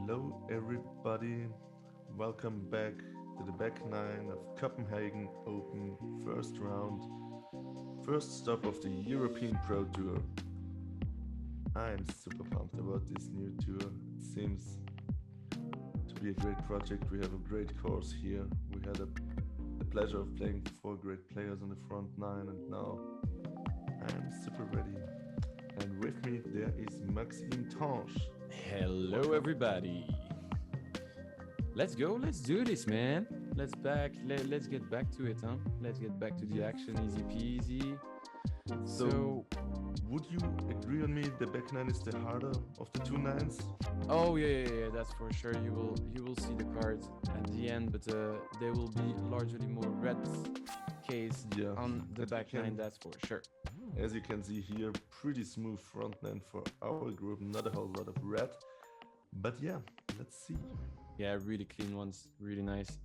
Hello everybody, welcome back to the back nine of Copenhagen Open first round, first stop of the European Pro Tour. I'm super pumped about this new tour. It seems to be a great project. We have a great course here. We had the pleasure of playing 4 great players on the front 9 and now I'm super ready. And with me there is Maxime Tanghe. Hello everybody. Let's go, let's do this, man. Let's get back to it, huh? Let's get back to the action, easy peasy. So would you agree on me the back 9 is the harder of the 2 nines? Oh yeah, that's for sure. You will see the cards at the end, but there will be largely more red case on the back 9, that's for sure. As you can see here, pretty smooth front 9 for our group, not a whole lot of red. But yeah, let's see. Yeah, really clean ones, really nice.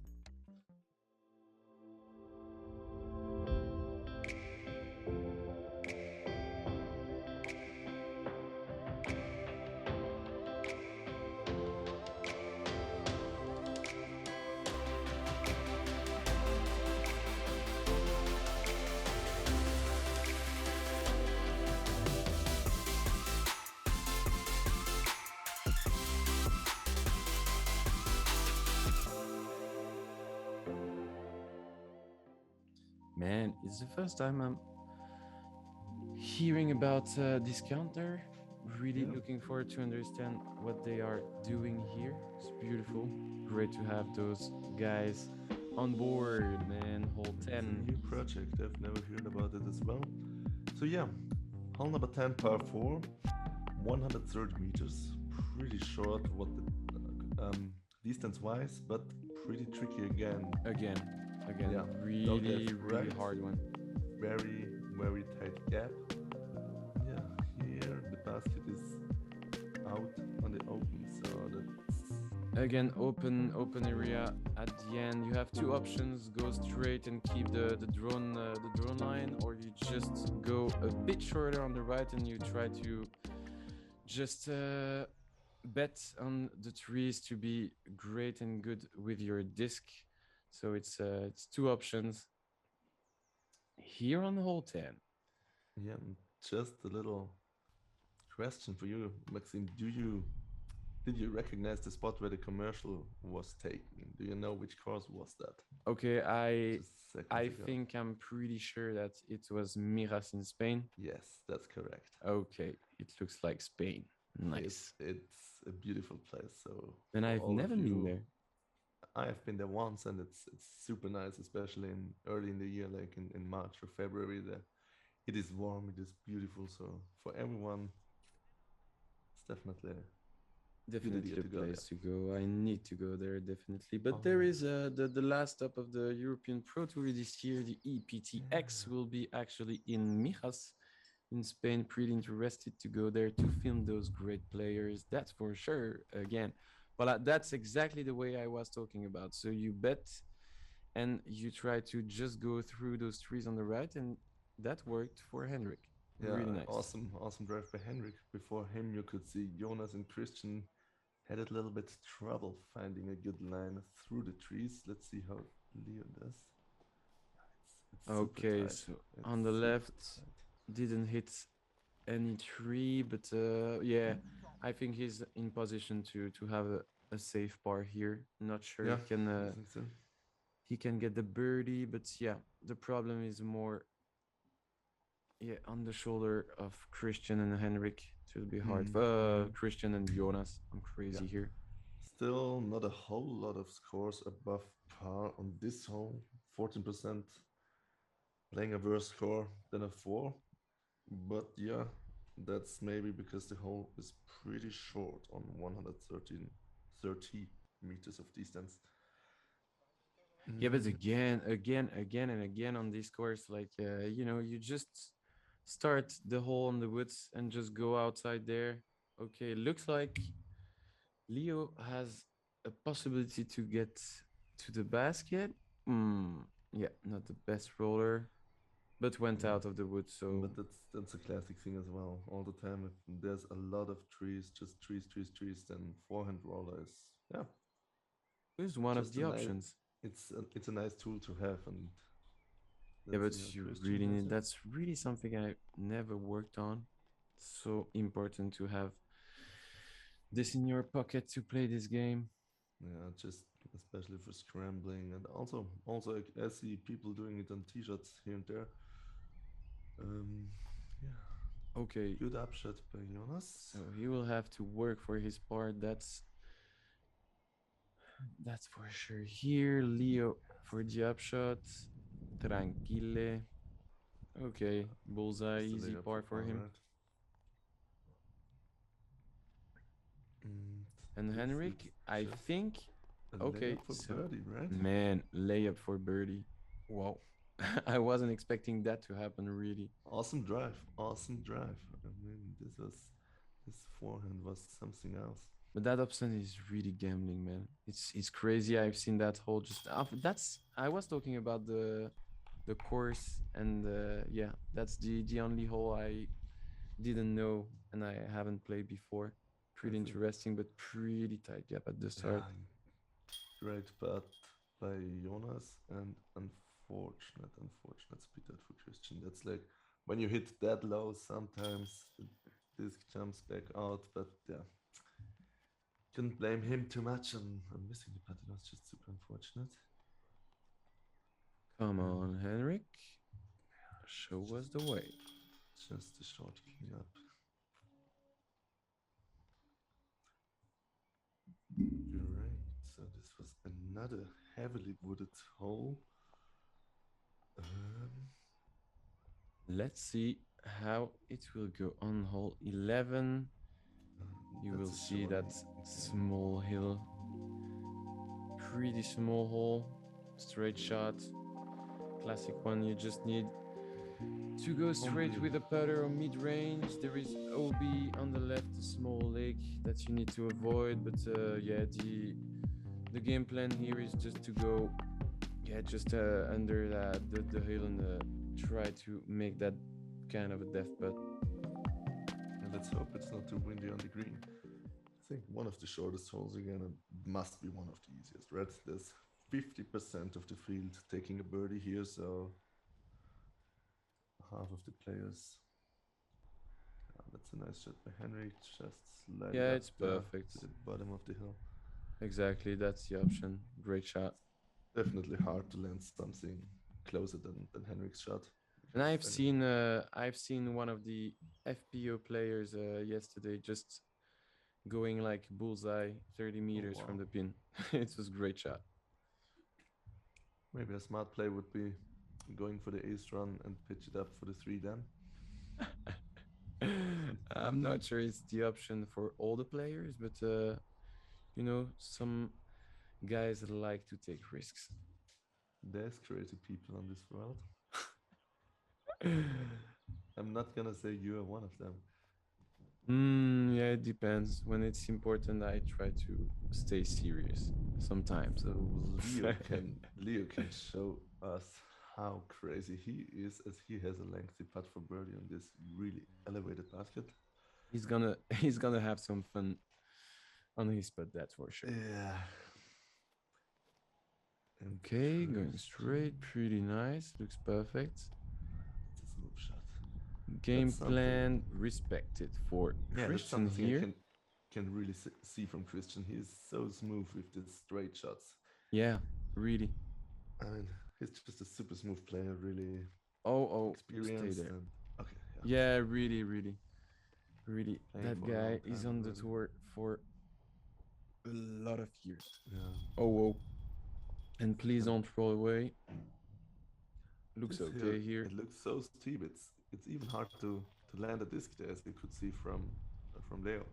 Man, it's the first time I'm hearing about this counter. Really looking forward to understand what they are doing here. It's beautiful. Great to have those guys on board, man. Hole 10. It's a new project. I've never heard about it as well. So yeah, hole number 10, par 4, 130 meters. Pretty short, what the distance-wise, but pretty tricky again. Again, Yeah, really hard one. Very tight gap. Yeah, here the basket is out on the open, so that's again open area at the end. You have two options: go straight and keep the drone line, or you just go a bit shorter on the right and you try to just bet on the trees to be great and good with your disc. So it's two options here on the hole 10. yeah. Just a little question for you, Maxime. Did you recognize the spot where the commercial was taken? Do you know which course was that? Okay, I Ago. think I'm pretty sure that it was Miras in Spain. Yes, that's correct. Okay, it looks like Spain. Nice. It's a beautiful place. So and I've never been there. I have been there once, and it's super nice, especially early in the year, like in March or February. There, it is warm, it is beautiful. So for everyone, it's definitely a place to go. I need to go there definitely. But there is the last stop of the European Pro Tour this year. The EPTX will be actually in Mijas in Spain. Pretty interested to go there to film those great players. That's for sure. Again. Well, that's exactly the way I was talking about. So you bet and you try to just go through those trees on the right, and that worked for Henrik. Yeah, really nice. Awesome drive by Henrik. Before him, you could see Joonas and Kristian had a little bit trouble finding a good line through the trees. Let's see how Leo does. It's okay, so on the left, didn't hit any tree, but yeah, I think he's in position to have a safe par here. Not sure he can get the birdie, but yeah, the problem is more on the shoulder of Kristian and Henrik. It will be hard for Kristian and Joonas. I'm crazy here. Still not a whole lot of scores above par on this hole. 14% playing a worse score than a 4. But yeah, that's maybe because the hole is pretty short on 130 meters of distance. Yeah, but again and again on this course, like you just start the hole on the woods and just go outside there. Okay, looks like Leo has a possibility to get to the basket. Yeah, not the best roller. but went out of the woods. So But that's a classic thing as well. All the time, if there's a lot of trees, just trees, then forehand roller is yeah, here's one of just the a nice. options. It's a nice tool to have, and Yeah, let's but see how you Kristian really does need. it. That's really something I never worked on. So important to have this in your pocket to play this game. Yeah, just especially for scrambling, and also like, I see people doing it on t-shirts here and there. Um, yeah, Okay, good upshot by Joonas. so he will have to work for his part. That's for sure. Here, Leo for the upshot. Tranquille. Okay, bullseye, Just a easy layup for par for par, him. right? And And this is Henrik, I just think. a Okay, layup for so birdie, right? man, layup for birdie. Wow. I wasn't expecting that to happen, really. Awesome drive, awesome drive. I mean, this forehand was something else. But that option is really gambling, man. It's crazy. I've seen that whole just that's I was talking about the course and yeah, that's the only hole I didn't know and I haven't played before. I Pretty think, interesting, but pretty tight gap at the start. yeah, great putt by Joonas and unfortunate speed out for Kristian. That's like when you hit that low, sometimes the disc jumps back out, but yeah, couldn't blame him too much on missing the putt. It was just super unfortunate. Come And on, Henrik. Show just us the way. just a short cleanup. Great. So this was another heavily wooded hole. Um, Let's see how it will go on hole 11. You will that's a see short that small hill. Pretty small hole. Straight shot. Classic one. You just need to go straight with a putter or mid range. There is OB on the left, a small lake that you need to avoid. But yeah, the game plan here is just to go, yeah, just under the hill and try to make that kind of a death putt. And let's hope it's not too windy on the green. I think one of the shortest holes again, and must be one of the easiest, right? There's 50% of the field taking a birdie here, so half of the players. That's a nice shot by Henrik. Just slide Yeah, it up it's there perfect. to the bottom of the hill. Exactly, that's the option. Great shot. Definitely hard to land something closer than Henrik's shot. And I've seen one of the FPO players yesterday just going like bullseye 30 meters from wow. the pin. It was a great shot. Maybe a smart play would be going for the ace run and pitch it up for the 3 then. I'm not sure it's the option for all the players, but some guys like to take risks. There's crazy people on this world. I'm not gonna say you are one of them. Yeah, it depends. When it's important, I try to stay serious sometimes. So Leo can show us how crazy he is, as he has a lengthy putt for birdie on this really elevated basket. He's gonna he's gonna have some fun on his putt, that's for sure. Yeah. And Okay, going straight, pretty nice. Looks perfect. It's a smooth shot. Game plan respected for Yeah, that's Kristian something here. I can really see from Kristian. He is so smooth with the straight shots. Yeah, really. I mean, he's just a super smooth player, really Oh, stay experienced. there. And okay, Yeah, really. Playing That for a long guy is time on the already. tour for a lot of years. Yeah. Oh. And please don't throw away. Looks This okay hill, here. it looks so steep. It's even hard to land a disc there, as you could see from Leo.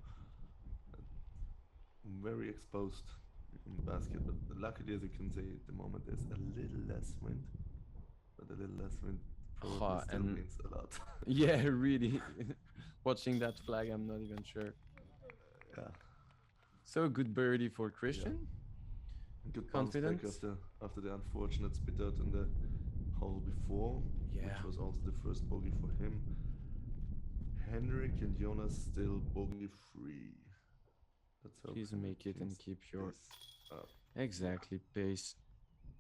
Very exposed in the basket, but luckily, as you can see at the moment, there's a little less wind. But a little less wind probably still And means a lot. yeah, really. Watching that flag, I'm not even sure. Yeah. So good birdie for Kristian. Good bounce Confident. back after the unfortunate spit out in the hole before. which was also the first bogey for him. Henrik and Joonas still bogey free. Let's hope Please Henrik make it and cleans keep your this up. exactly pace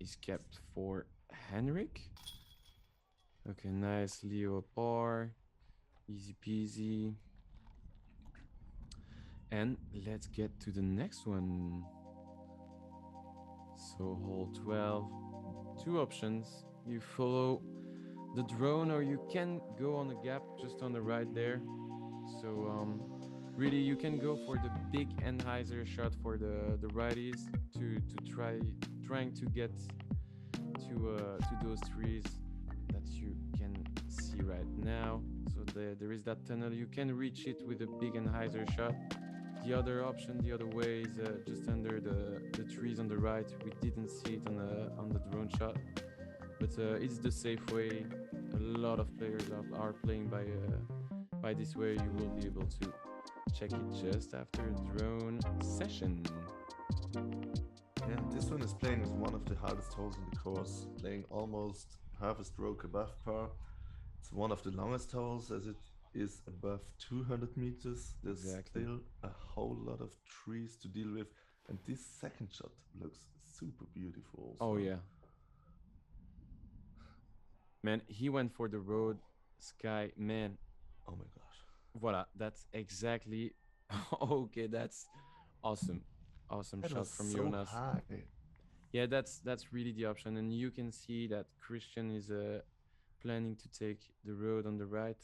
is kept for Henrik. Okay, nice Leo par, easy peasy. And let's get to the next one. So hole 12, two options. You follow the drone or you can go on the gap just on the right there. So really you can go for the big Anheuser shot for the righties to trying to get to those trees that you can see right now. So there is that tunnel. You can reach it with a big Anheuser shot. The other option, the other way is just under the trees on the right. We didn't see it on the drone shot, but it's the safe way. A lot of players are playing by this way. You will be able to check it just after drone session. Yeah, this one is playing with one of the hardest holes in the course, playing almost half a stroke above par. It's one of the longest holes as it is above 200 meters. There's still a whole lot of trees to deal with, and this second shot looks super beautiful. Oh yeah. Man, he went for the road, sky, man. Oh my gosh. Voila, that's exactly okay, that's awesome. Awesome That shot was from so Joonas. high. Yeah, that's really the option, and you can see that Kristian is planning to take the road on the right.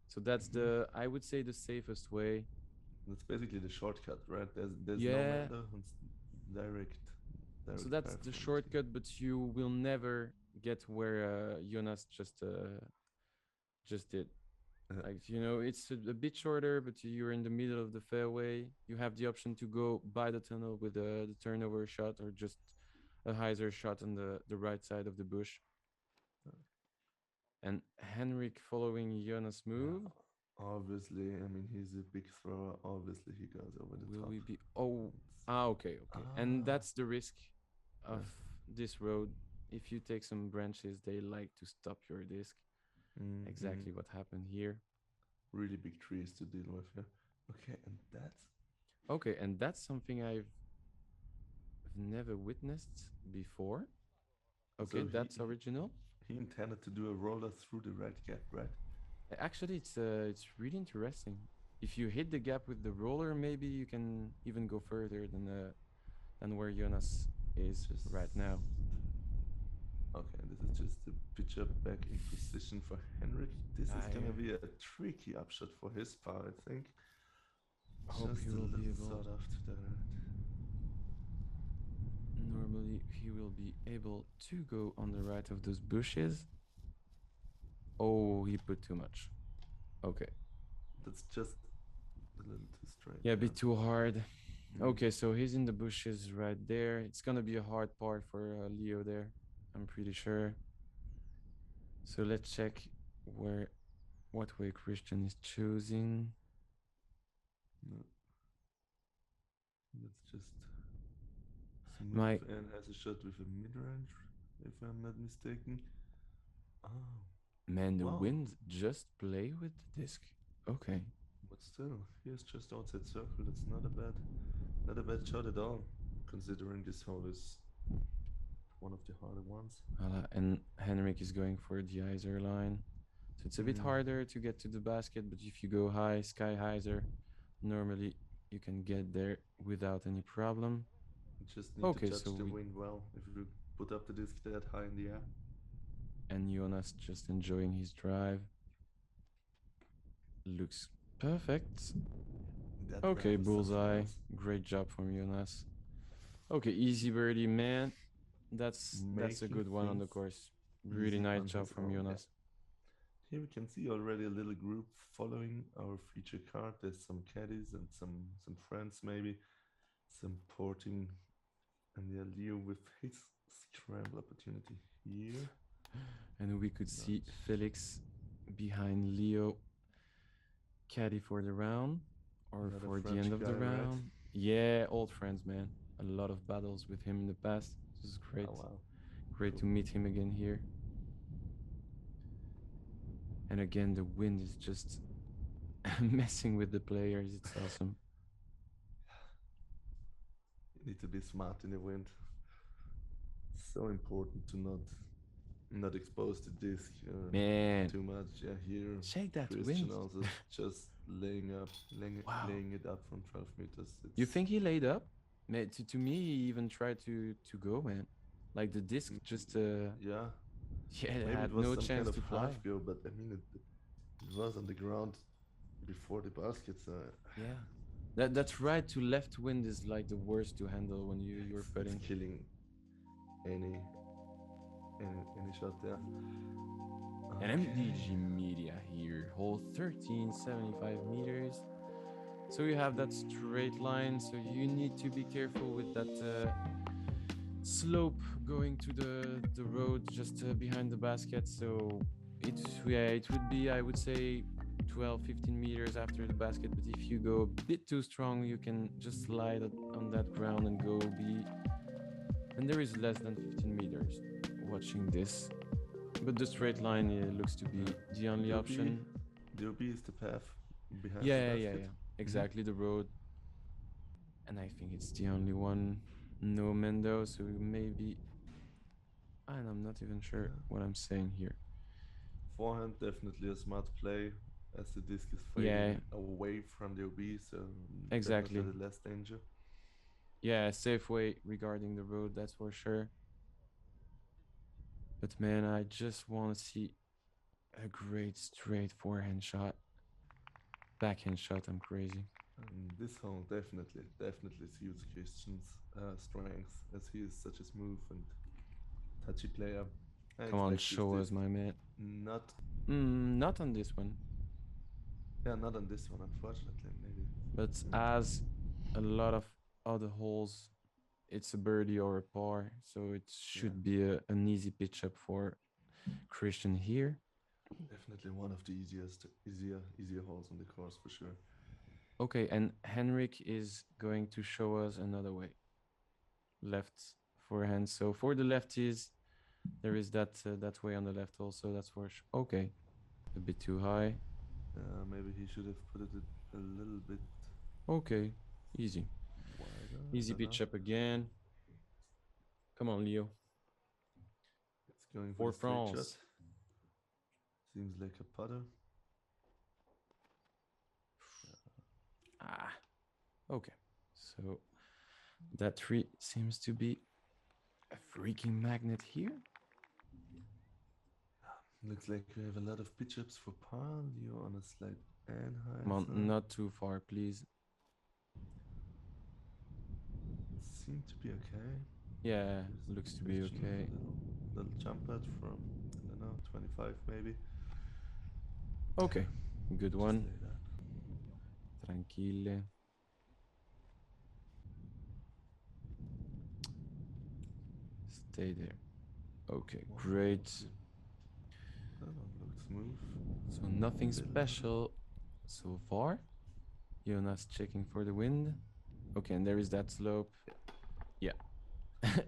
So that's the I would say the safest way. That's basically the shortcut, right? There's Yeah. no matter. It's direct. So that's the shortcut, but you will never get where Joonas just did. Like, you know, it's a bit shorter, but you're in the middle of the fairway. You have the option to go by the tunnel with the turnover shot or just a hyzer shot on the right side of the bush. And Henrik following Joonas' move. Obviously, I mean, he's a big thrower. Obviously, he goes over the top. Will we be... Oh, okay. And that's the risk of this road. If you take some branches, they like to stop your disc. Exactly what happened here. Really big trees to deal with, yeah. Okay, and that's... Okay, and that's something I've never witnessed before. Okay, so that's original. He intended to do a roller through the right gap, right? Actually, it's really interesting. If you hit the gap with the roller, maybe you can even go further than where Joonas is right now. Okay, this is just the pitcher back in position for Henrik. This is gonna be a tricky upshot for his part, I think. Hope he will be able. Sort of to the right. Normally, he will be able to go on the right of those bushes. Oh, he put too much. Okay. That's just a little too straight. Yeah, a bit too hard. Okay, so he's in the bushes right there. It's gonna be a hard part for Leo there, I'm pretty sure. So let's check what way Kristian is choosing. No. Let's just move and has a shot with a mid-range, if I'm not mistaken. Oh. Man, the wind just play with the disc. Okay. But still, here's just outside circle. That's not a bad shot at all, considering this hole is one of the harder ones. And Henrik is going for the hyzer line. So it's a bit harder to get to the basket, but if you go high, sky hyzer, normally you can get there without any problem. You just need to judge the wind well if you put up the disc that high in the air. And Joonas just enjoying his drive. Looks perfect. Okay, bullseye. Great job from Joonas. Okay, easy birdie, man. That's a good one on the course. Really nice job from Joonas. Here we can see already a little group following our feature card. There's some caddies and some friends maybe supporting, and yeah, Leo with his scramble opportunity here. And we could see Felix behind Leo, caddy for the round or for the end of the round. Right? Yeah, old friends, man. A lot of battles with him in the past. This is great. Oh, wow. Great to meet him again here. And again, the wind is just messing with the players. It's awesome. You need to be smart in the wind. So important to not expose the disc Man, too much. Yeah, here shake that Kristian wind. also just laying Wow. it up from 12 meters. You think he laid up? Man, to me, he even tried to go, man. Like the disc just yeah, yeah, it maybe had it was no some chance kind of to fly. half go, but I mean it was on the ground before the basket. So Yeah. That's right to left wind is like the worst to handle when you're putting. it's killing any shot there. An MDG media here, hole 13, 75 meters. So you have that straight line, so you need to be careful with that slope going to the road just behind the basket. So it would be, I would say, 12, 15 meters after the basket. But if you go a bit too strong, you can just slide on that ground and go be. And there is less than 15 meters watching this. But the straight line looks to be the only option. The OB is the path behind Yeah, the yeah, basket. yeah. Exactly, the road. And I think it's the only one. No Mendo, so maybe. And I'm not even sure what I'm saying here. Forehand, definitely a smart play as the disc is Yeah, fading away from the OB, so exactly. definitely less danger. Yeah, safe way regarding the road, that's for sure. But man, I just want to see a great straight forehand shot. Backhand shot, I'm crazy. And this hole definitely suits Kristian's strengths, as he is such a smooth and touchy player. Come on, show us, my man. Not on this one. Yeah, not on this one, unfortunately, maybe. But as a lot of other holes, it's a birdie or a par, so it should be an easy pitch up for Kristian here. Definitely one of the easier holes on the course for sure. Okay, and Henrik is going to show us another way. Left forehand. So for the lefties, there is that way on the left also. That's for sure. Okay, a bit too high. Maybe he should have put it a little bit. Okay, easy. Wider, Easy pitch up again. Come on, Leo. It's going for France. Shot. Seems like a putter. Okay. So that tree seems to be a freaking magnet here. Looks like we have a lot of pitch ups for par. Leo on a slight and high. Come on, not too far, please. Seems to be okay. Yeah, looks to be okay. Little jump pad from, I don't know, 25 maybe. Okay, good one. Tranquille. Stay there. Okay, great. That one looks smooth. So nothing special so far. Joonas checking for the wind. Okay, and there is that slope. Yeah.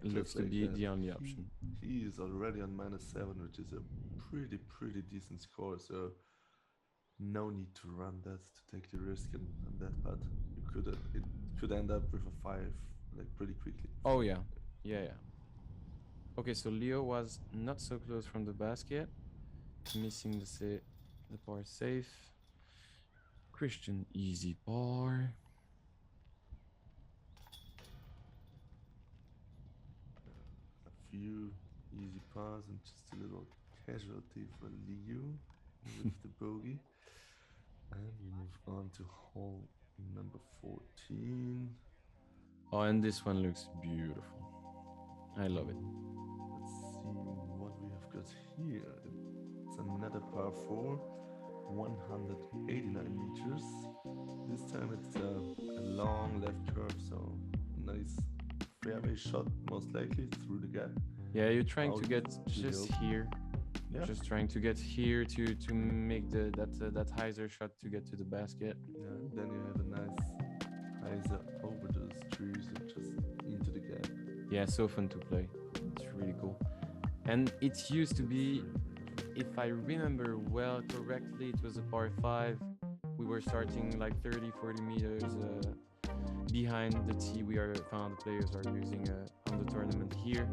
Looks like to be the only option. He is already on -7, which is a pretty decent score. So no need to run that, to take the risk on that putt. It could end up with a 5 like pretty quickly. Oh yeah. Okay, so Leo was not so close from the basket, missing the par safe. Kristian easy par. A few easy pars and just a little casualty for Leo with the bogey. And we move on to hole number 14. Oh, and this one looks beautiful. I love it. Let's see what we have got here. It's another par 4, 189 meters. This time it's a long left curve, so nice fairway shot, most likely through the gap. Yeah, you're trying to get just here. Yeah. Just trying to get here to make that hyzer shot to get to the basket. Yeah, then you have a nice hyzer over those trees and just into the gap. Yeah, so fun to play. It's really cool. And it used to be if I remember well correctly, it was a par 5. We were starting like 30, 40 meters behind the tee the players are using on the tournament here.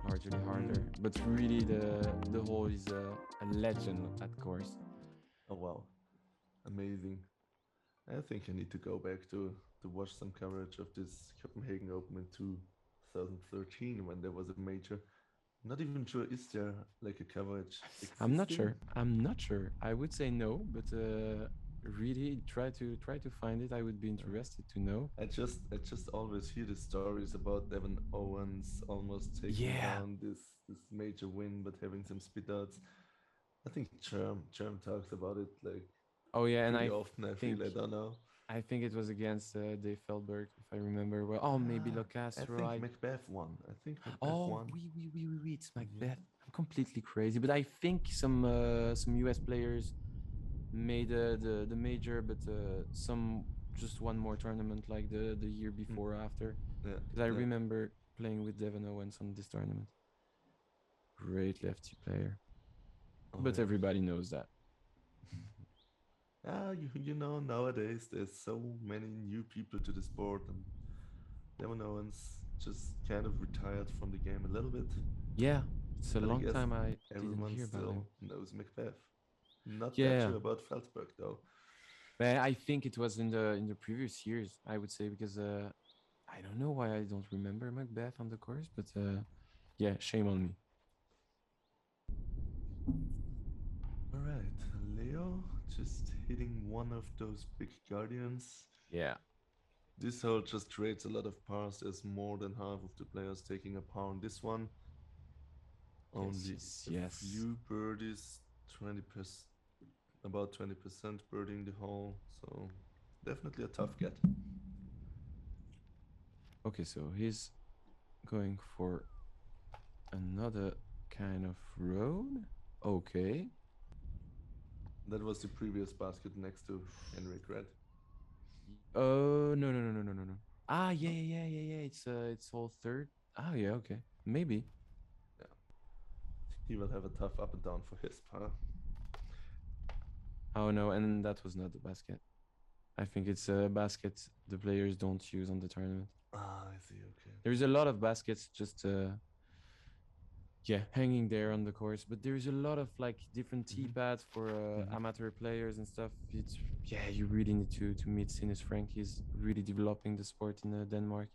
Largely harder, but really the hole is a legend of that course. Oh wow, amazing. I think I need to go back to watch some coverage of this Copenhagen Open in 2013 when there was a major. I'm not even sure, is there like a coverage existing? I'm not sure. I would say no, but really try to find it. I would be interested to know. I just always hear the stories about Devon Owens almost taking down this major win, but having some spit outs. I think Germ talks about it like and pretty often. I feel, I don't know. I think it was against Dave Feldberg, if I remember well. Oh, maybe Locastro. I think Macbeth won. I think Macbeth won. Oui, it's Macbeth. I'm completely crazy, but I think some US players made the major, but some just one more tournament like the year before after. Because I remember playing with Devon Owens on this tournament. Great lefty player, but everybody knows that. You know, nowadays there's so many new people to the sport, and Devon Owens just kind of retired from the game a little bit. Yeah, it's a long time I didn't hear about him. Everyone still knows Macbeth. Not that sure about Feldberg though. But I think it was in the previous years, I would say, because I don't know why I don't remember Macbeth on the course, but yeah, shame on me. All right, Leo just hitting one of those big guardians. Yeah. This hole just creates a lot of pars. There's more than half of the players taking a par on this one. Only a few birdies, 20%, about 20% birding the hole. So definitely a tough get. Okay, so he's going for another kind of road. Okay. That was the previous basket next to Henrik, right? Oh no. Ah, yeah. It's all third. Oh yeah, okay, maybe. Yeah, he will have a tough up and down for his par. Oh no, and that was not the basket. I think it's a basket the players don't use on the tournament. Ah, I see. Okay. There's a lot of baskets just hanging there on the course, but there's a lot of like different tee pads for amateur players and stuff. It's you really need to meet Sinus Frank. He's really developing the sport in Denmark.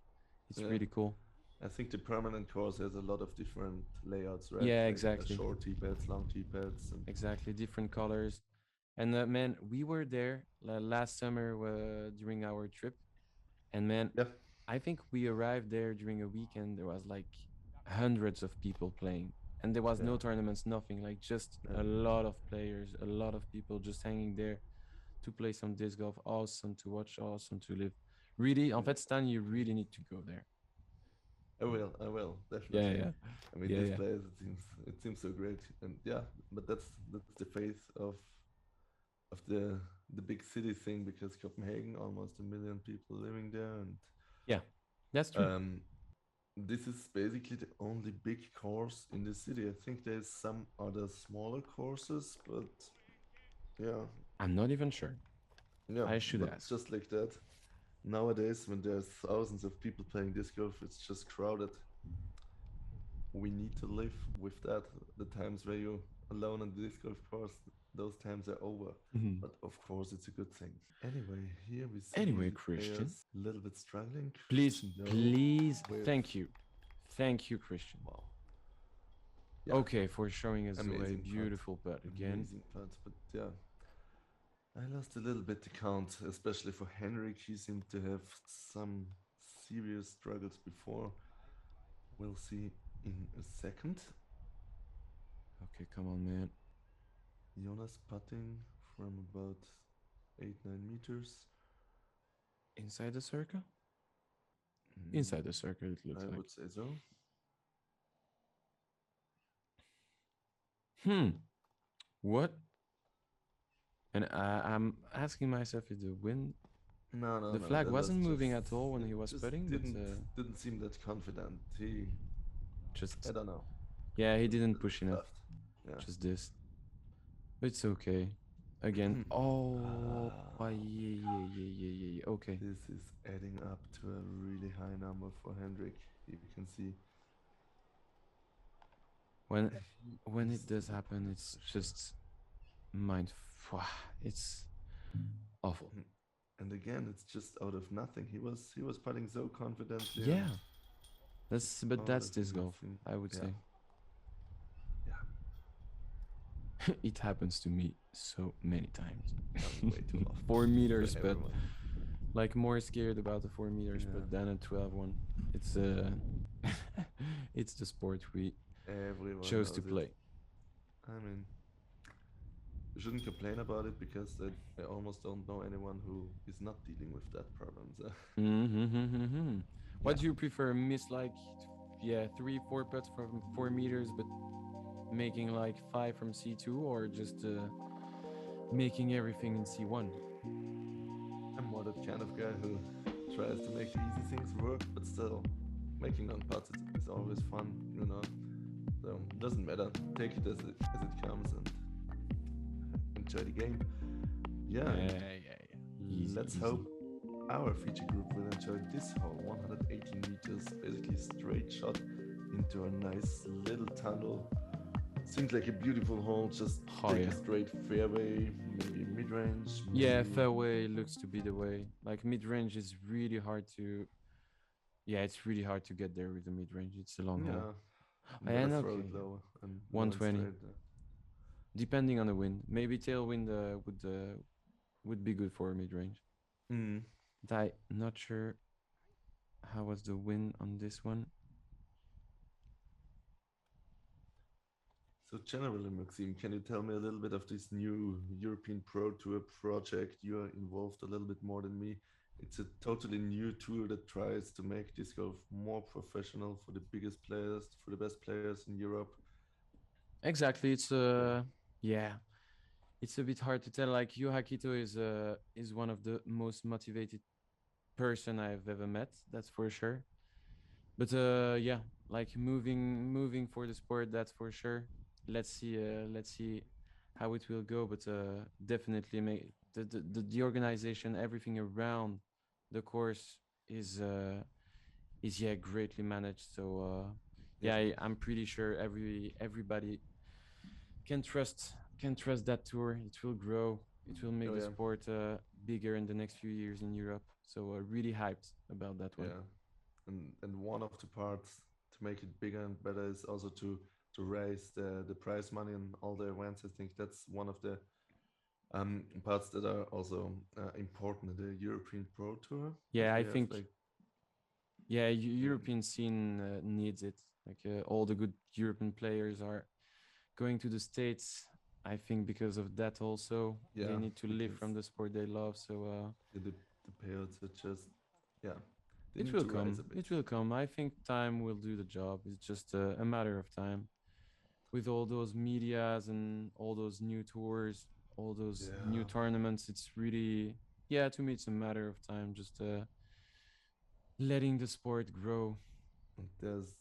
It's really cool. I think the permanent course has a lot of different layouts, right? Yeah, like exactly. Short tee pads, long tee pads. Exactly, different colors. And man, we were there last summer during our trip, and man, I think we arrived there during a weekend. There was like hundreds of people playing, and there was no tournaments, nothing, like just a lot of players, a lot of people just hanging there to play some disc golf. Awesome to watch, awesome to live. Really, en fait, Stan, you really need to go there. I will definitely. Yeah. I mean, this place, it seems so great, and but that's the face of the big city thing, because Copenhagen, almost 1 million people living there, and that's true. This is basically the only big course in the city. I think there's some other smaller courses, but I'm not even sure. I should ask. Just like that, nowadays when there's thousands of people playing disc golf, it's just crowded. We need to live with that. The times where you're alone on the disc golf course, those times are over. But of course, it's a good thing. Anyway, here we see Kristian, a little bit struggling. Please, thank you, Kristian. Wow. Okay, for showing us the way. Beautiful putt again. Amazing putt, but I lost a little bit the count, especially for Henrik. He seemed to have some serious struggles before. We'll see in a second. Okay, come on, man. Joonas putting from about 8-9 meters. Inside the circle? Inside the circle, it looks like. I would say so. What? And I'm asking myself if the wind... No. The flag wasn't moving at all when he was putting. Didn't seem that confident. He... Just... I don't know. Yeah, he didn't push enough. Yeah. just this. It's okay. Again, oh, yeah. Okay. This is adding up to a really high number for Henrik. You can see When he when is it does still happen, under it's pressure. just mind. It's awful. And again, it's just out of nothing. He was putting so confidently, and Yeah, but all that's of a disc golf, nothing. I would Yeah, say. yeah. It happens to me so many times. Way too often 4 meters, for but everyone. like more scared about the 4 meters, Yeah, but than a 12 one. It's it's the sport we everyone chose to knows it. play. I mean, you shouldn't complain about it because I almost don't know anyone who is not dealing with that problem. So Mm-hmm. yeah. What do you prefer? Miss like, yeah, 3, 4 putts from 4 meters, but making like 5 from C2, or just making everything in C1? I'm more that kind of guy who tries to make the easy things work, but still making non putts is always fun, you know. So it doesn't matter. Take it as it comes and enjoy the game. Yeah, and Easy, let's easy. hope our feature group will enjoy this hole. 118 meters, basically straight shot into a nice little tunnel. Seems like a beautiful hole. Just take a straight fairway, maybe mid range. Yeah, fairway looks to be the way. Like mid range is really hard to. Yeah, it's really hard to get there with the mid range. It's a long hole. Better And throw okay, it low and low and 120. straight. Depending on the wind, maybe tailwind would be good for mid range. Mm. But I'm not sure how was the wind on this one. So generally, Maxime, can you tell me a little bit of this new European Pro Tour project? You are involved a little bit more than me. It's a totally new tour that tries to make disc golf more professional for the biggest players, for the best players in Europe. Exactly, it's yeah, it's a bit hard to tell. Like Yu Hakito is one of the most motivated person I've ever met. That's for sure. But yeah, like moving for the sport, that's for sure. Let's see how it will go. But definitely make the organization, everything around the course is yeah greatly managed. So Yeah, yeah, I'm pretty sure everybody can trust that tour. It will grow. It will make oh the yeah, sport bigger in the next few years in Europe. So really hyped about that one. yeah. And one of the parts to make it bigger and better is also to raise the prize money in all the events. I think that's one of the parts that are also important in the European Pro Tour. Yeah, That I we have think like yeah, European scene needs it. Like all the good European players are going to the States. I think because of that also, they yeah, need to live because from the sport they love. So the payouts are just yeah, they it need will to rise come. a bit. It will come. I think time will do the job. It's just a matter of time. With all those medias and all those new tours, all those new Yeah, tournaments, it's really yeah. To me, it's a matter of time. Just letting the sport grow. and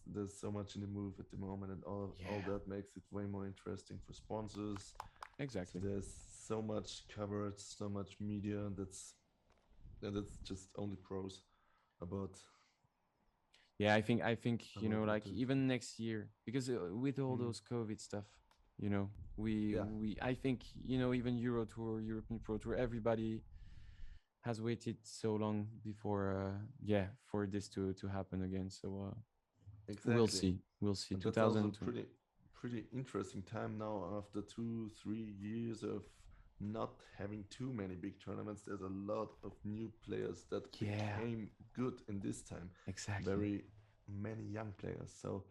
there's so much in the move at the moment, and all Yeah, that makes it way more interesting for sponsors. So exactly. there's so much coverage, so much media that's just only pros about Yeah, I think like it. even next year, because with all Mm. those COVID stuff, you know, we Yeah, we I think even Euro Tour, European Pro Tour, everybody has waited so long before yeah for this to happen again. So we'll exactly. see, we'll see. And that's also 2002. pretty interesting time now after 2 3 years of not having too many big tournaments. There's a lot of new players that Yeah, became good in this time. exactly. Very many young players. So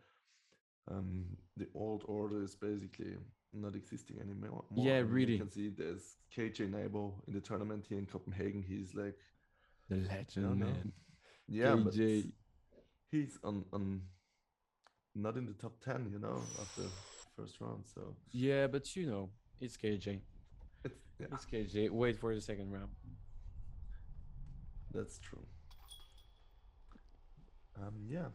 the old order is basically not existing anymore. Yeah, I mean, I really, can see there's KJ Nabo in the tournament here in Copenhagen. He's like, the I don't legend know, man, yeah, but KJ. he's on not in the top 10, after first round. So Yeah, but it's KJ. it's yeah, It's KJ. Wait for the second round. that's true. Yeah,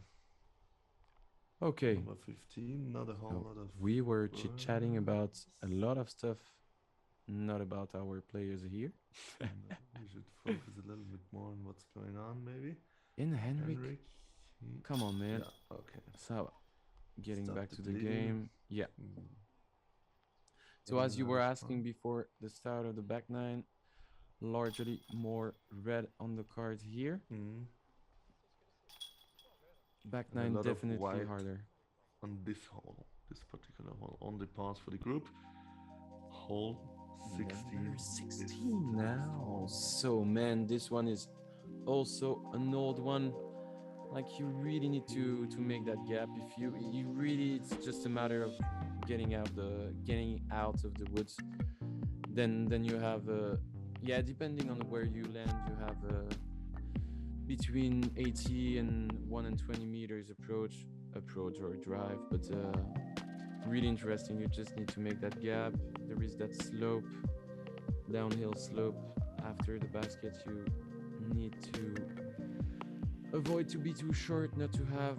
Okay. Number 15, not a whole lot of. We were chit-chatting about a birds. lot of stuff, not about our players here. We should focus a little bit more on what's going on, maybe. In Henrik, come on, man. Yeah, okay. So, getting Stop back the to the bleeding. game. Yeah. Mm. So Getting as you another were spawn. asking before the start of the back nine, largely more red on the card here. Mm. Back And a nine lot of definitely white harder. on this hole, this particular hole. Only pass for the group. Hole 16. Number 16 now. So man, this one is also an old one. Like you really need to make that gap. If you really, it's just a matter of getting out of the woods. Then you have yeah, depending on where you land, you have between 80 and 120 meters approach or drive, but really interesting. You just need to make that gap. There is that slope, downhill slope after the basket. You need to avoid to be too short, not to have,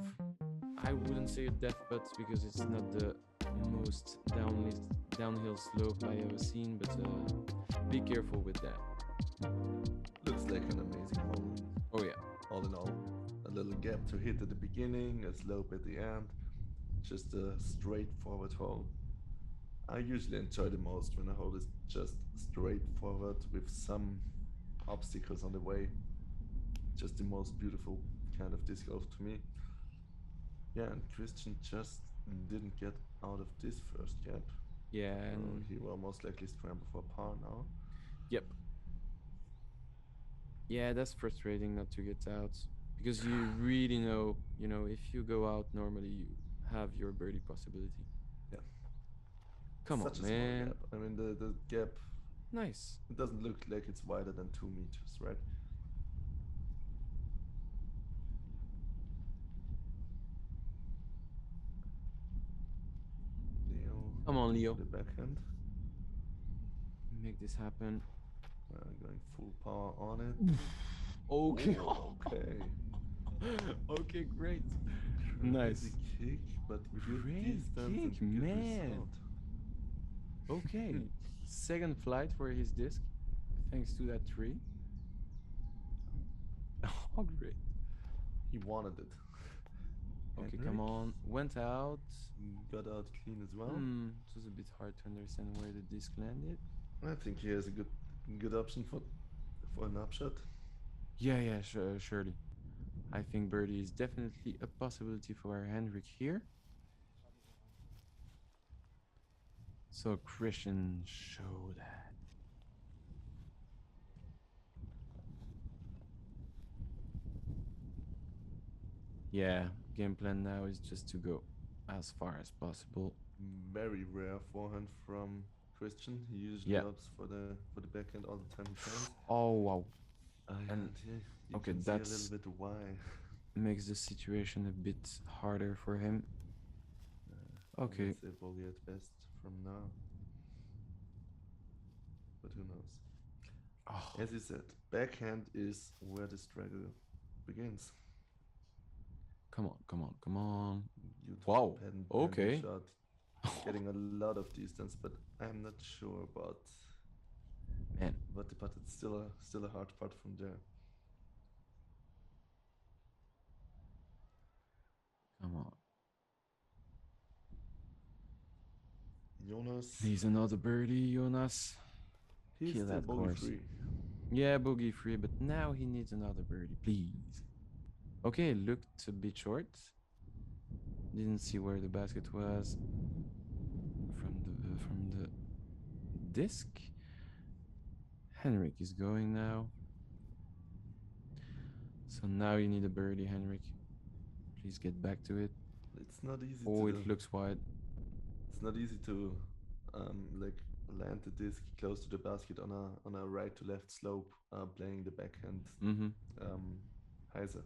I wouldn't say a death putt because it's not the most downhill slope I ever seen, but be careful with that. Looks like an amazing hole. Oh yeah. All in all, a little gap to hit at the beginning, a slope at the end, just a straightforward hole. I usually enjoy the most when a hole is just straightforward with some obstacles on the way. Just the most beautiful kind of disc golf to me. Yeah, and Kristian just didn't get out of this first gap. Yeah, and he will most likely scramble for par now. Yep. Yeah, that's frustrating not to get out because you really know, if you go out normally, you have your birdie possibility. Yeah. Come Such on, a small man. gap. I mean, the gap. Nice. It doesn't look like it's wider than 2 meters, right? Leo. Come on, Leo. The backhand. Make this happen. Going full power on it. Okay. Ooh, okay. Okay, great. Crazy Nice. kick, but good Great distance kick, and good man. result. Okay. Second flight for his disc, thanks to that tree. Oh, great. He wanted it. Okay, Henrik come on. Went out. got out clean as well. It was a bit hard to understand where the disc landed. I think he has a good option for an upshot. Yeah, surely. I think birdie is definitely a possibility for Henrik here. So Kristian, show that. Yeah, game plan now is just to go as far as possible. Very rare forehand from Kristian. He usually opts for the backhand all the time he can. Oh wow. And yeah, okay, can that's see a little bit why. Makes the situation a bit harder for him. Okay. It's a bogey at best from now. But who knows? Oh. As you said, backhand is where the struggle begins. Come on. Wow. Okay. Shot, getting a lot of distance, but I'm not sure about what the putt. It's still a hard putt from there. Come on. Joonas. Please another birdie, Joonas. He's Kill still that bogey course. free. Yeah, bogey free, but now he needs another birdie, please. Okay, looked a bit short. Didn't see where the basket was from the disc. Henrik is going now. So now you need a birdie, Henrik. Please get back to it. It's not easy. Oh, it looks wide. It's not easy to like land the disc close to the basket on a right to left slope, playing the backhand hyzer.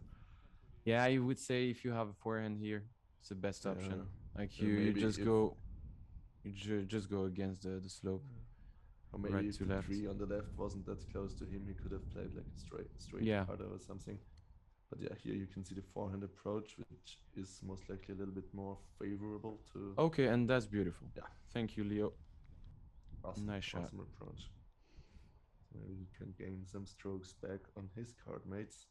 Yeah, I would say if you have a forehand here, it's the best option. Like you just go against the slope. Or maybe right if the tree on the left wasn't that close to him, he could have played like a straight putter or something. But yeah, here you can see the forehand approach, which is most likely a little bit more favorable to. Okay, and that's beautiful. Yeah. Thank you, Leo. Awesome, Nice shot. awesome approach. Maybe he can gain some strokes back on his card mates.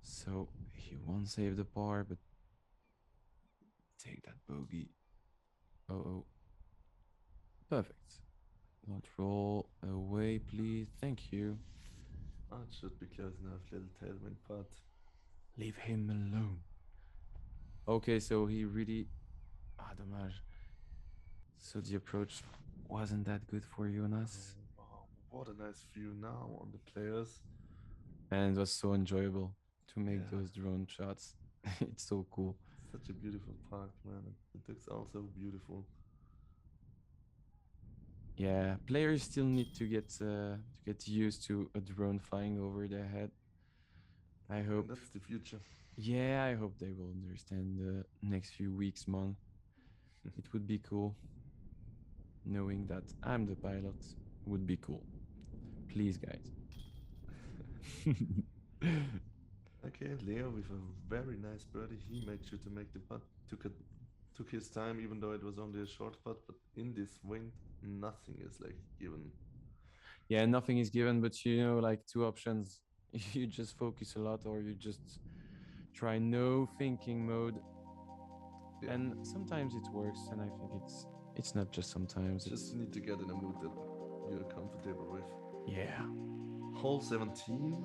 So he won't save the par, but take that bogey. Oh. Perfect. Don't roll away, please. Thank you. Oh, it should be close enough. Little tailwind putt. Leave him alone. Okay, so he really... Ah, dommage. So the approach wasn't that good for Joonas. Oh, what a nice view now on the players. And it was so enjoyable to make Yeah. those drone shots. It's so cool. Such a beautiful park, man. It looks also beautiful. Yeah, players still need to get used to a drone flying over their head. I hope. And that's the future. Yeah, I hope they will understand the next few weeks, month. It would be cool. Knowing that I'm the pilot would be cool. Please, guys. Okay, Leo with a very nice birdie. He made sure to make the putt. Took his time, even though it was only a short putt. But in this wind, nothing is like given. Yeah, nothing is given, but you know, like two options. You just focus a lot, or you just try no thinking mode. Yeah. And sometimes it works, and I think it's not just sometimes. Just need to get in a mood that you're comfortable with. Yeah. Hole 17,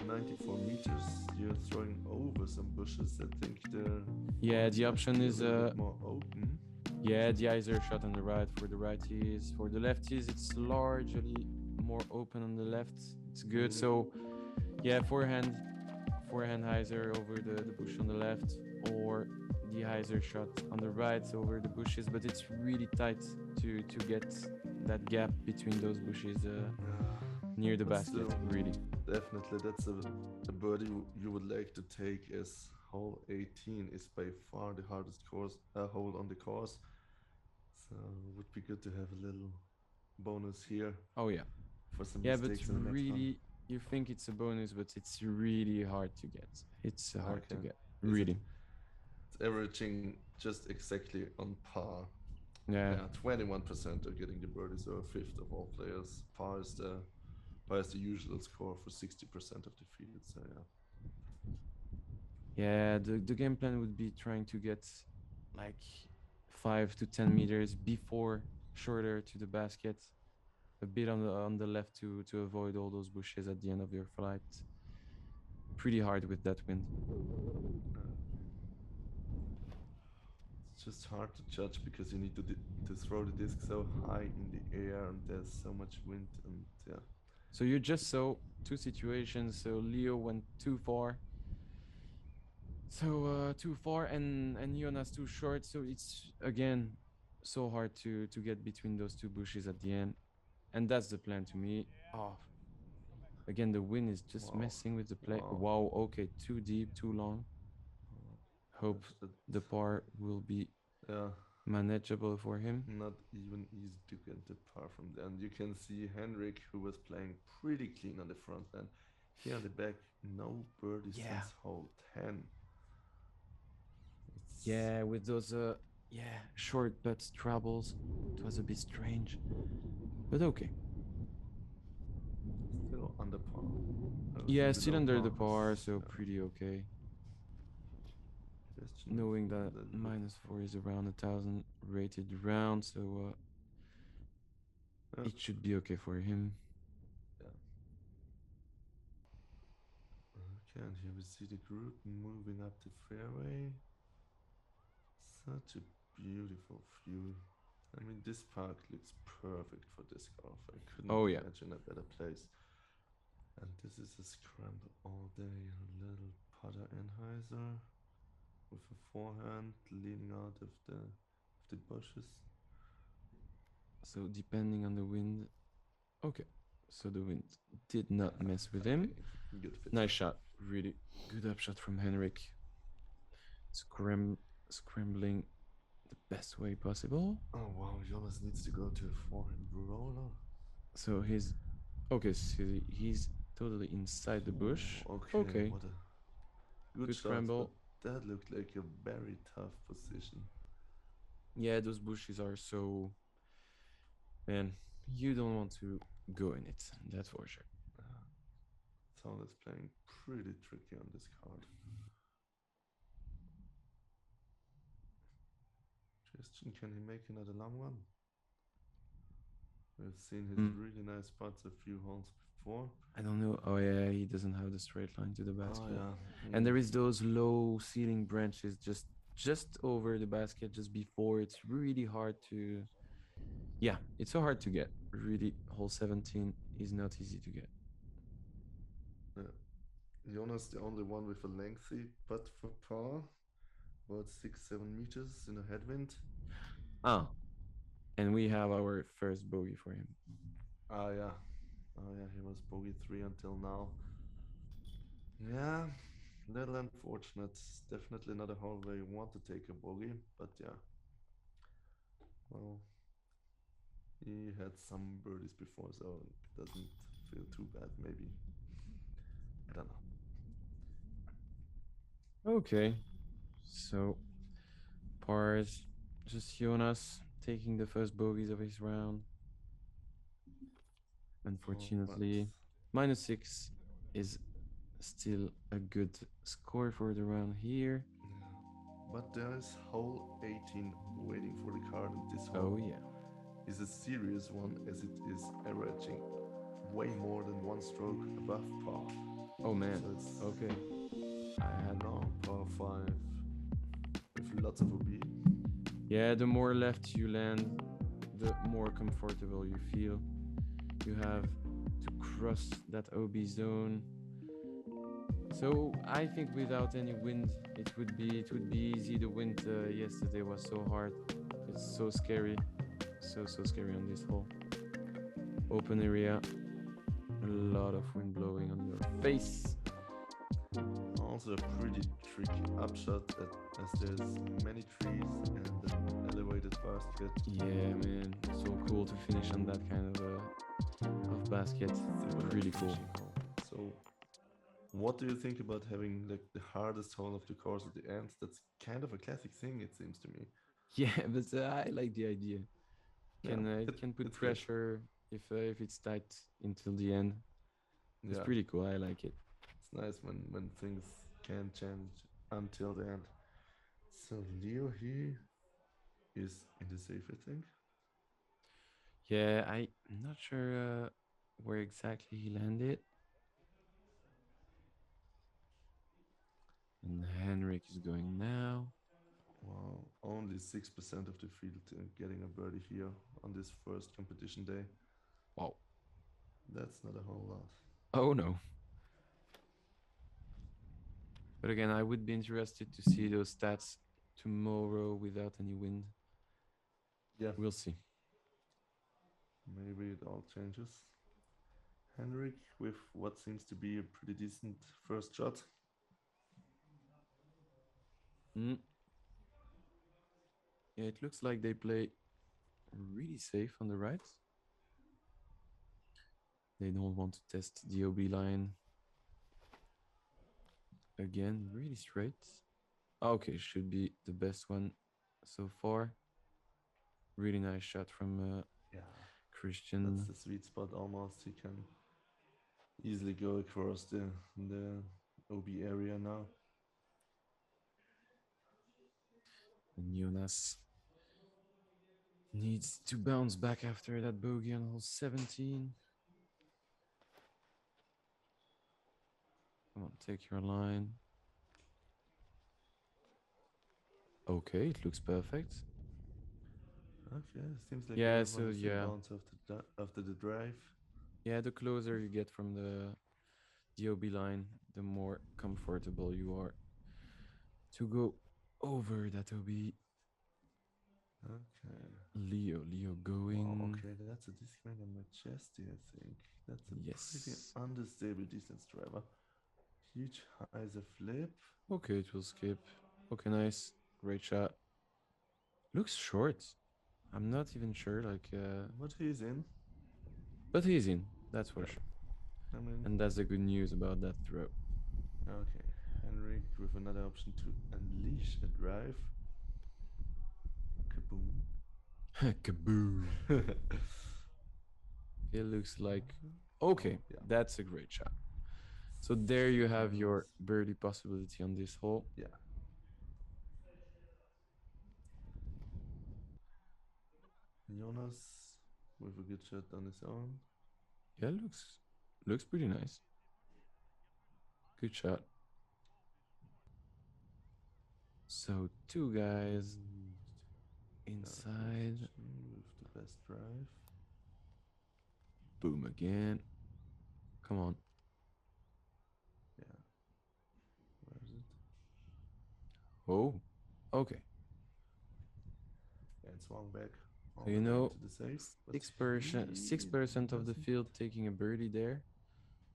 94 meters. You're throwing over some bushes. I think the option is more open. Yeah, the eyes are shot on the right for the righties. For the lefties, it's largely more open on the left. It's good. So, yeah, forehand hyzer over the bush on the left, or the hyzer shot on the right over the bushes. But it's really tight to get that gap between those bushes near the basket. Really, definitely, that's a birdie you would like to take, as hole 18 is by far the hardest hole on the course. So it would be good to have a little bonus here. Oh yeah, for some but mistakes in the next really, one. you think it's a bonus, but it's really hard to get. It's hard to get. Is Really. It's averaging just exactly on par. Yeah. 21% are getting the birdie, so a fifth of all players. Par is the usual score for 60% of the field. So yeah, the game plan would be trying to get like 5 to 10 meters before shorter to the basket, a bit on the left to avoid all those bushes at the end of your flight. Pretty hard with that wind. It's just hard to judge because you need to throw the disc so high in the air, and there's so much wind, and yeah. So you just saw two situations. So Leo went too far. So too far, and Joonas too short. So it's again so hard to get between those two bushes at the end, and that's the plan to me. Oh, again the wind is just messing with the play. Wow. Okay, too deep, too long. Hope the par will be manageable for him. Not even easy to get the par from there. And you can see Henrik, who was playing pretty clean on the front end. Here on the back, no birdies since hole 10. Yeah, with those short but troubles, it was a bit strange, but okay. Still under par. Yeah, still under the par, so pretty okay. Knowing that -4 is around 1,000 rated round, so it should be okay for him. Okay, and here we see the group moving up the fairway. Such a beautiful view. I mean, this park looks perfect for disc golf. I couldn't imagine a better place. And this is a scramble all day. A little putter Anheuser with a forehand leaning out of the bushes. So depending on the wind. Okay, so the wind did not mess with him. Good fit. Nice shot. Really good upshot from Henrik. Scrambling the best way possible. Oh wow, Joonas needs to go to a forehand roller. So he's okay. So he's totally inside the bush. Okay, Okay, what a good good shot, scramble. but that looked like a very tough position. Yeah, those bushes are so, man, you don't want to go in it. That's for sure. Sound is playing pretty tricky on this card. Kristian, can he make another long one? We've seen his Mm, really nice putts a few holes before. I don't know. Oh yeah, he doesn't have the straight line to the Oh basket. yeah. And there is those low ceiling branches just over the basket, just before. It's really hard to, yeah, it's so hard to get. Really, hole 17 is not easy to get. Yeah. Joonas the only one with a lengthy putt for par, about 6-7 meters in a headwind. Ah, and we have our first bogey for him. Ah yeah. Oh yeah, he was bogey 3 until now. Yeah, little unfortunate. Definitely not a hole where you want to take a bogey, but yeah. Well, he had some birdies before, so it doesn't feel too bad, maybe. I don't know. Okay, so pars, just Jonas taking the first bogeys of his round. Unfortunately, -6 is still a good score for the round here. Yeah. But there is hole 18 waiting for the card, and this hole Oh yeah. is a serious one as it is averaging way more than one stroke above par. Oh man. So it's Okay. I had long par 5 with lots of OB. Yeah, the more left you land, the more comfortable you feel. You have to cross that OB zone. So I think without any wind, it would be easy. The wind yesterday was so hard. It's so scary, so scary on this hole. Open area, a lot of wind blowing on your face. Also a pretty tricky upshot as there's many trees and an elevated basket. Yeah, man, so cool to finish on that kind of basket. Really cool. So, what do you think about having like the hardest hole of the course at the end? That's kind of a classic thing, it seems to me. Yeah, but I like the idea. Yeah, It can put it's good. pressure if it's tight until the end. It's Yeah, pretty cool. I like it. it's nice when things can change until the end. So Leo here is in the safe, I think. Yeah, I'm not sure where exactly he landed. And Henrik is going now. Wow, only 6% of the field getting a birdie here on this first competition day. Wow. That's not a whole lot. Oh no. But again, I would be interested to see those stats tomorrow without any wind. Yeah, We'll see. maybe it all changes. Henrik with what seems to be a pretty decent first shot. Mm. Yeah, it looks like they play really safe on the right. They don't want to test the OB line. Again, really straight. Okay, should be the best one so far. Really nice shot from Yeah, Kristian. that's the sweet spot almost. He can easily go across the OB area now. And Joonas needs to bounce back after that bogey on hole 17. Come on, take your line. Okay, it looks perfect. Okay, seems like Yeah, everyone so has yeah. bounce after the drive. Yeah, the closer you get from the OB line, the more comfortable you are to go over that OB. Okay. Leo going. Wow, okay, that's a disconnect on my chesty, I think. That's a pretty Yes. unstable distance driver. Huge high as a flip. Okay, it will skip. Okay, nice. Great shot. Looks short. I'm not even sure, like But he's in. but he's in, that's for Yeah. sure. I mean, And that's the good news about that throw. okay. Henrik with another option to unleash a drive. Kaboom. Kaboom. It looks like, okay, Oh, yeah. that's a great shot. So there you have your Nice. birdie possibility on this hole. Yeah. Joonas with a good shot on his own. Yeah, looks pretty nice. Good shot. So two guys inside. With the best drive. Boom again. Come on. Yeah. Where is it? Oh, okay. Yeah, it swung back. So you know, To the safe, 6% of the field taking a birdie there,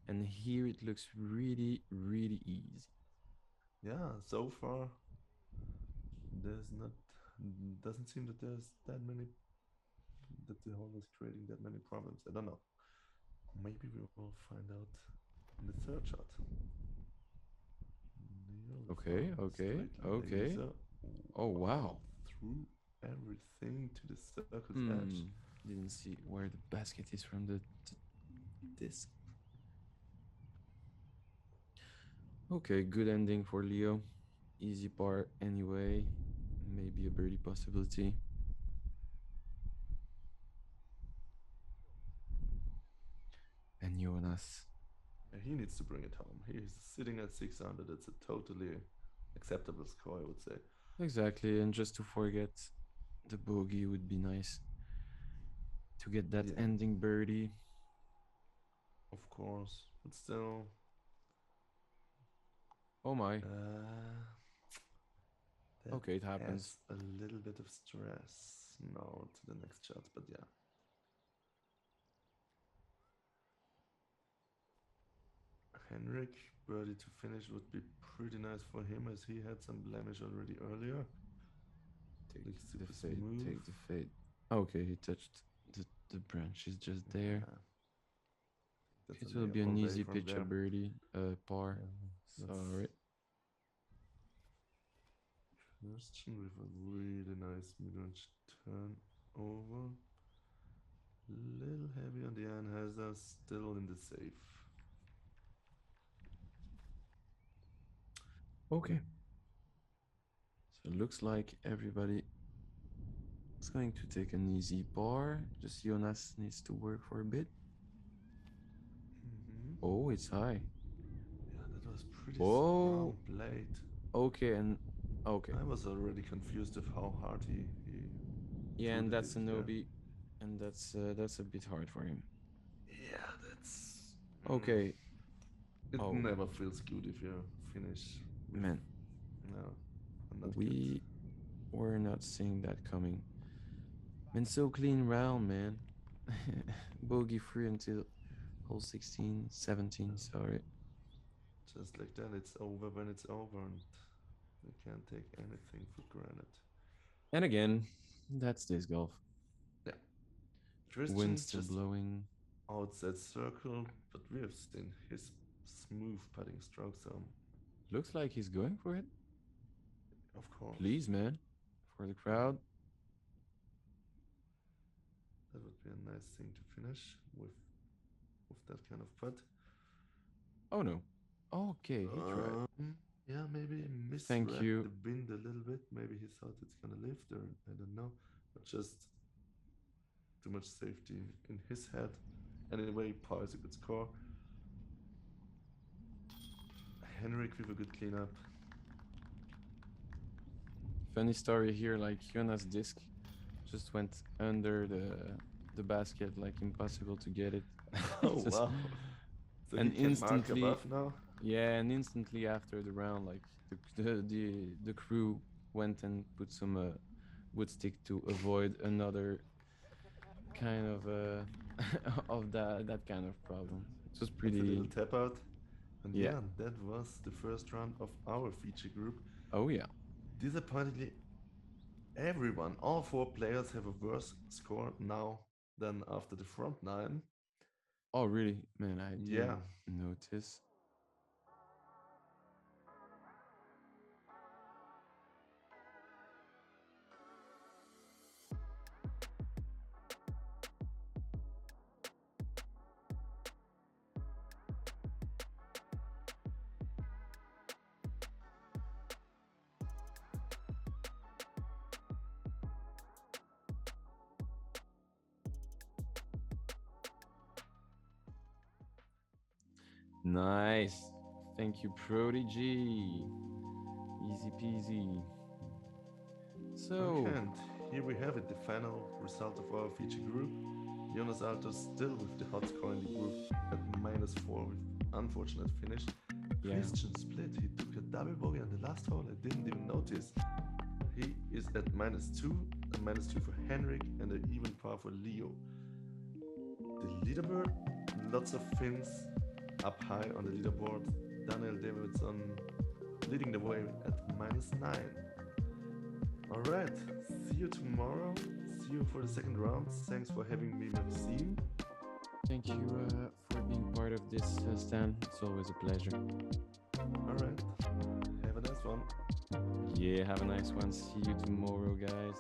and here it looks really, really easy. Yeah, so far there's not doesn't seem that there's that many that the hole is creating that many problems. I don't know. Maybe we will find out in the third shot. Okay. Oh wow. Through everything to the circle's edge. Didn't see where the basket is from the disc. Okay, good ending for Leo. Easy par anyway. Maybe a birdie possibility. And Joonas. He needs to bring it home. He's sitting at 600. It's a totally acceptable score, I would say. Exactly, and just to forget the bogey would be nice. To get that ending birdie. Of course, but still. Oh my. Okay, it happens. A little bit of stress now to the next shot, but yeah. Henrik, birdie to finish would be pretty nice for him as he had some blemish already earlier. Take the fade. Okay, he touched the branch is just there. It will be an easy pitch, a birdie, par. Sorry. Kristian with a really nice mid-range turn over. Little heavy on the anheuser, still in the safe. Okay. So it looks like everybody is going to take an easy par. Just Joonas needs to work for a bit. Oh, it's high. Yeah, that was pretty strong blade. Okay, and okay. I was already confused of how hard he yeah, and that's an OB, and that's a bit hard for him. Yeah, that's okay. It never feels good if you finish. Man, no, we were not seeing that coming. Man, so clean round, man. Bogey free until hole 16, 17. Sorry. Just like that, it's over when it's over, and you can't take anything for granted. And again, that's disc golf. Yeah. Kristian wind still blowing outside circle, but we have seen his smooth putting stroke, so looks like he's going for it. Of course. Please, man, for the crowd. That would be a nice thing to finish with that kind of putt. Oh no. Okay, he tried. Yeah, maybe Thank you. The wind a little bit. Maybe he thought it's gonna lift, or I don't know, but just too much safety in his head. Anyway, par is a good score. Henrik with a good cleanup. Funny story here, like Joonas' disc just went under the basket, like impossible to get it. Oh wow! So and instantly, mark above now? Yeah, and instantly after the round, like the crew went and put some wood stick to avoid another kind of of that kind of problem. It was pretty. It's a little tap out. And yeah, that was the first round of our feature group. Oh yeah. Disappointingly, everyone, all 4 players have a worse score now than after the front 9. Oh, really? Man, I Yeah. didn't notice. Nice. Thank you, Prodigy. Easy peasy. Okay, So, and here we have it, the final result of our feature group. Joonas Aalto still with the hot score in the group at -4 with unfortunate finish. yeah. Kristian Spliid, he took a double bogey on the last hole, I didn't even notice. He is at -2, a -2 for Henrik, and an even par for Leo. The leaderboard, lots of Finns up high on the leaderboard. Daniel Davidson leading the way at -9. Alright, see you tomorrow. See you for the second round. Thanks for having me, Maxime. Thank you for being part of this, Stan. It's always a pleasure. Alright, have a nice one. Yeah, have a nice one. See you tomorrow, guys.